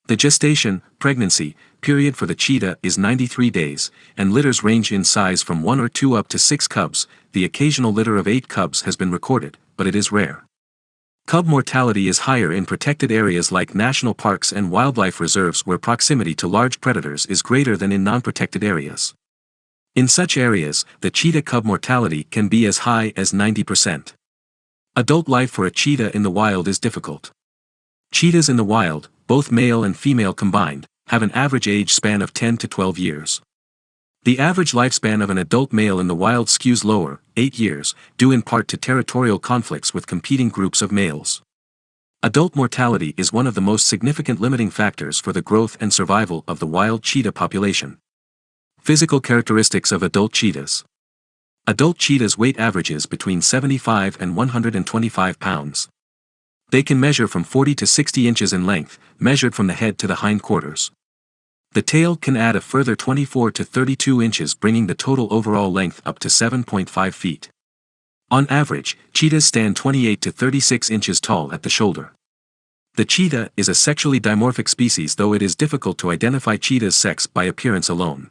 The gestation, pregnancy, period for the cheetah is 93 days, and litters range in size from 1 or 2 up to 6 cubs. The occasional litter of 8 cubs has been recorded, but it is rare. Cub mortality is higher in protected areas like national parks and wildlife reserves where proximity to large predators is greater than in non-protected areas. In such areas, the cheetah cub mortality can be as high as 90%. Adult life for a cheetah in the wild is difficult. Cheetahs in the wild, both male and female combined, have an average age span of 10 to 12 years. The average lifespan of an adult male in the wild skews lower, 8 years, due in part to territorial conflicts with competing groups of males. Adult mortality is one of the most significant limiting factors for the growth and survival of the wild cheetah population. Physical characteristics of adult cheetahs. Adult cheetahs' weight averages between 75 and 125 pounds. They can measure from 40 to 60 inches in length, measured from the head to the hindquarters. The tail can add a further 24 to 32 inches, bringing the total overall length up to 7.5 feet. On average, cheetahs stand 28 to 36 inches tall at the shoulder. The cheetah is a sexually dimorphic species, though it is difficult to identify cheetah's sex by appearance alone.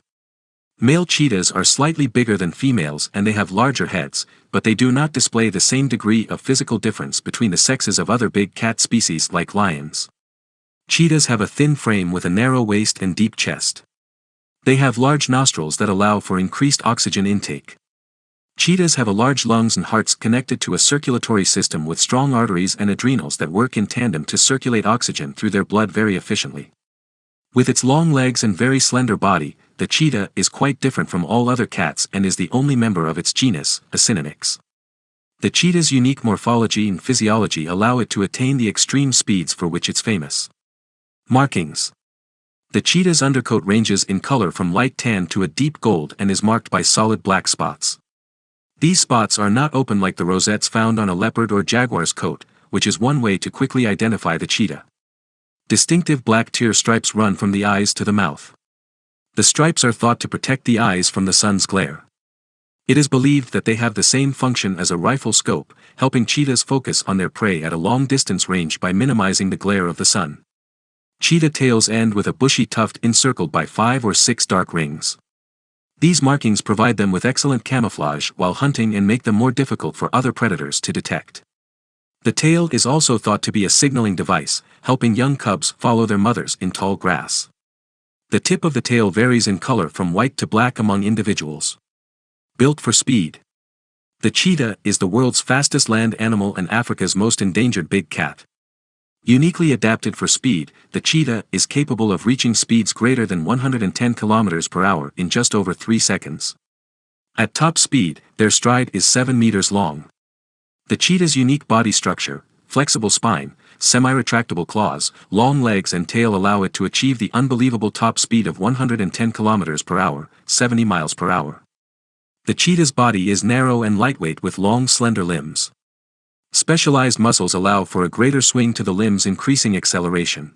Male cheetahs are slightly bigger than females and they have larger heads, but they do not display the same degree of physical difference between the sexes of other big cat species like lions. Cheetahs have a thin frame with a narrow waist and deep chest. They have large nostrils that allow for increased oxygen intake. Cheetahs have a large lungs and hearts connected to a circulatory system with strong arteries and adrenals that work in tandem to circulate oxygen through their blood very efficiently. With its long legs and very slender body, the cheetah is quite different from all other cats and is the only member of its genus, Acinonyx. The cheetah's unique morphology and physiology allow it to attain the extreme speeds for which it's famous. Markings. The cheetah's undercoat ranges in color from light tan to a deep gold and is marked by solid black spots. These spots are not open like the rosettes found on a leopard or jaguar's coat, which is one way to quickly identify the cheetah. Distinctive black tear stripes run from the eyes to the mouth. The stripes are thought to protect the eyes from the sun's glare. It is believed that they have the same function as a rifle scope, helping cheetahs focus on their prey at a long distance range by minimizing the glare of the sun. Cheetah tails end with a bushy tuft encircled by 5 or 6 dark rings. These markings provide them with excellent camouflage while hunting and make them more difficult for other predators to detect. The tail is also thought to be a signaling device, helping young cubs follow their mothers in tall grass. The tip of the tail varies in color from white to black among individuals. Built for speed. The cheetah is the world's fastest land animal and Africa's most endangered big cat. Uniquely adapted for speed, the cheetah is capable of reaching speeds greater than 110 km per hour in just over 3 seconds. At top speed, their stride is 7 meters long. The cheetah's unique body structure, flexible spine, semi-retractable claws, long legs and tail allow it to achieve the unbelievable top speed of 110 km per hour, 70 miles per hour. The cheetah's body is narrow and lightweight with long slender limbs. Specialized muscles allow for a greater swing to the limbs, increasing acceleration.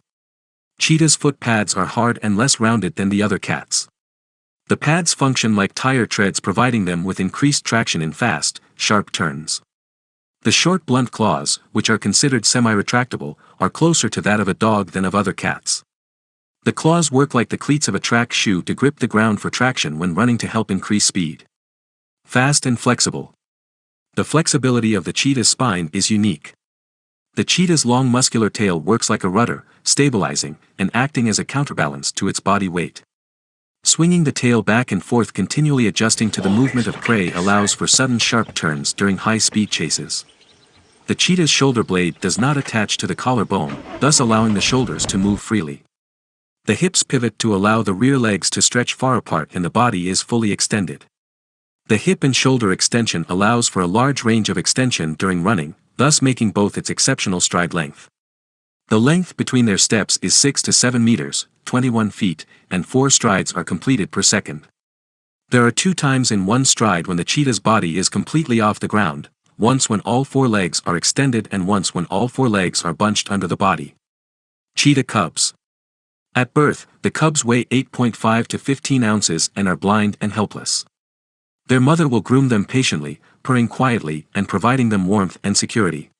Cheetah's foot pads are hard and less rounded than the other cats. The pads function like tire treads, providing them with increased traction in fast, sharp turns. The short blunt claws, which are considered semi-retractable, are closer to that of a dog than of other cats. The claws work like the cleats of a track shoe to grip the ground for traction when running to help increase speed. Fast and flexible. The flexibility of the cheetah's spine is unique. The cheetah's long muscular tail works like a rudder, stabilizing and acting as a counterbalance to its body weight. Swinging the tail back and forth, continually adjusting to the movement of prey, allows for sudden sharp turns during high-speed chases. The cheetah's shoulder blade does not attach to the collarbone, thus allowing the shoulders to move freely. The hips pivot to allow the rear legs to stretch far apart and the body is fully extended. The hip and shoulder extension allows for a large range of extension during running, thus making both its exceptional stride length. The length between their steps is 6 to 7 meters, 21 feet, and 4 strides are completed per second. There are 2 times in one stride when the cheetah's body is completely off the ground, once when all 4 legs are extended and once when all 4 legs are bunched under the body. Cheetah cubs. At birth, the cubs weigh 8.5 to 15 ounces and are blind and helpless. Their mother will groom them patiently, purring quietly and providing them warmth and security.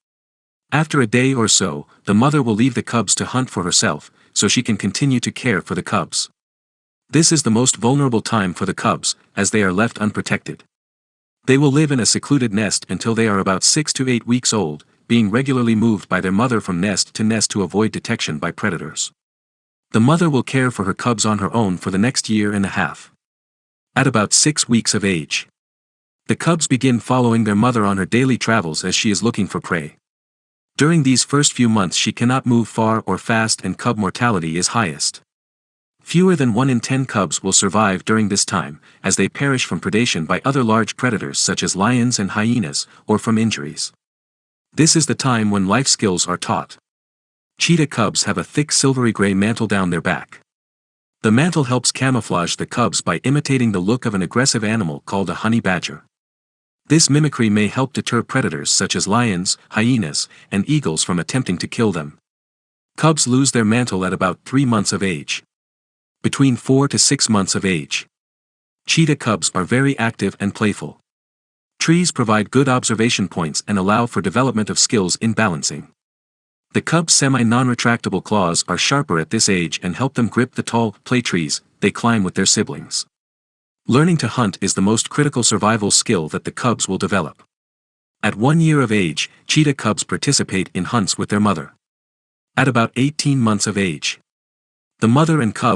After a day or so, the mother will leave the cubs to hunt for herself, so she can continue to care for the cubs. This is the most vulnerable time for the cubs, as they are left unprotected. They will live in a secluded nest until they are about 6 to 8 weeks old, being regularly moved by their mother from nest to nest to avoid detection by predators. The mother will care for her cubs on her own for the next year and a half. At about 6 weeks of age, the cubs begin following their mother on her daily travels as she is looking for prey. During these first few months she cannot move far or fast and cub mortality is highest. Fewer than 1 in 10 cubs will survive during this time, as they perish from predation by other large predators such as lions and hyenas, or from injuries. This is the time when life skills are taught. Cheetah cubs have a thick silvery gray mantle down their back. The mantle helps camouflage the cubs by imitating the look of an aggressive animal called a honey badger. This mimicry may help deter predators such as lions, hyenas, and eagles from attempting to kill them. Cubs lose their mantle at about 3 months of age. Between 4 to 6 months of age, cheetah cubs are very active and playful. Trees provide good observation points and allow for development of skills in balancing. The cubs' semi-non-retractable claws are sharper at this age and help them grip the tall play trees they climb with their siblings. Learning to hunt is the most critical survival skill that the cubs will develop. At 1 year of age, cheetah cubs participate in hunts with their mother. At about 18 months of age, the mother and cub